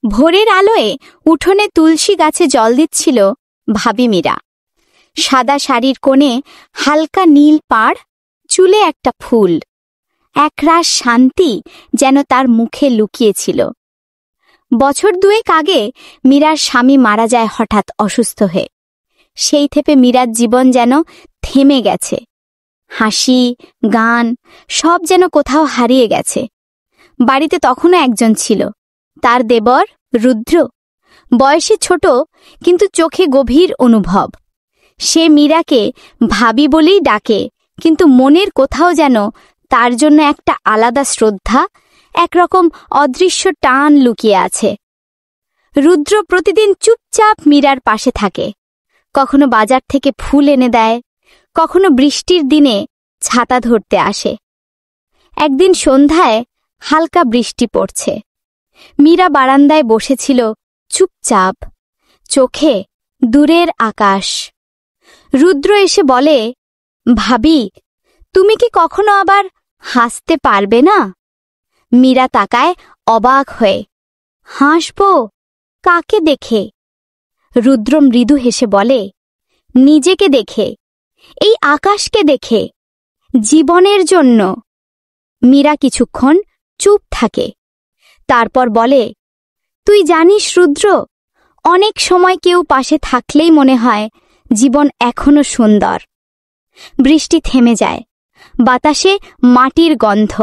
ভোরের আলোয় উঠোনে তুলসী গাছে জল দিচ্ছিল ভাবি মীরা। সাদা শাড়ির কোণে হালকা নীল পাড়, চুলে একটা ফুল, একরাশ শান্তি যেন তার মুখে লুকিয়েছিল। বছর দুয়েক আগে মীরার স্বামী মারা যায় হঠাৎ অসুস্থ হয়ে। সেই থেকে মীরার জীবন যেন থেমে গেছে। হাসি, গান সব যেন কোথাও হারিয়ে গেছে। বাড়িতে তখনও একজন ছিল, তার দেবর রুদ্র। বয়সে ছোট, কিন্তু চোখে গভীর অনুভব। সে মীরাকে ভাবি বলেই ডাকে, কিন্তু মনের কোথাও যেন তার জন্য একটা আলাদা শ্রদ্ধা, একরকম অদৃশ্য টান লুকিয়ে আছে। রুদ্র প্রতিদিন চুপচাপ মীরার পাশে থাকে। কখনো বাজার থেকে ফুল এনে দেয়, কখনো বৃষ্টির দিনে ছাতা ধরতে আসে। একদিন সন্ধ্যায় হালকা বৃষ্টি পড়ছে। মীরা বারান্দায় বসেছিল চুপচাপ, চোখে দূরের আকাশ। রুদ্র এসে বলে, ভাবি, তুমি কি কখনো আবার হাসতে পারবে না? মীরা তাকায় অবাক হয়ে। হাসব? কাকে দেখে? রুদ্র মৃদু হেসে বলে, নিজেকে দেখে, এই আকাশকে দেখে, জীবনের জন্য। মীরা কিছুক্ষণ চুপ থাকে, তারপর বলে, তুই জানিস রুদ্র, অনেক সময় কেউ পাশে থাকলেই মনে হয় জীবন এখনো সুন্দর। বৃষ্টি থেমে যায়, বাতাসে মাটির গন্ধ,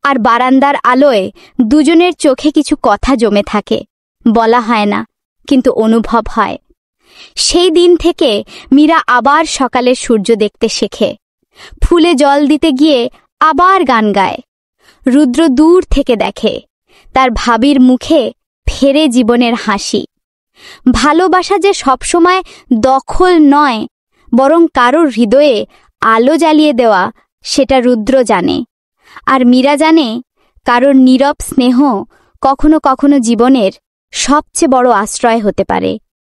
আর বারান্দার আলোয় দুজনের চোখে কিছু কথা জমে থাকে। বলা হয় না, কিন্তু অনুভব হয়। সেই দিন থেকে মীরা আবার সকালে সূর্য দেখতে শেখে। ফুলে জল দিতে গিয়ে আবার গান গায়। রুদ্র দূর থেকে দেখে, তার ভাবির মুখে ফেরে জীবনের হাসি। ভালোবাসা যে সবসময় দখল নয়, বরং কারোর হৃদয়ে আলো জ্বালিয়ে দেওয়া, সেটা রুদ্র জানে। আর মীরা জানে, কারোর নীরব স্নেহ কখনো কখনো জীবনের সবচেয়ে বড় আশ্রয় হতে পারে।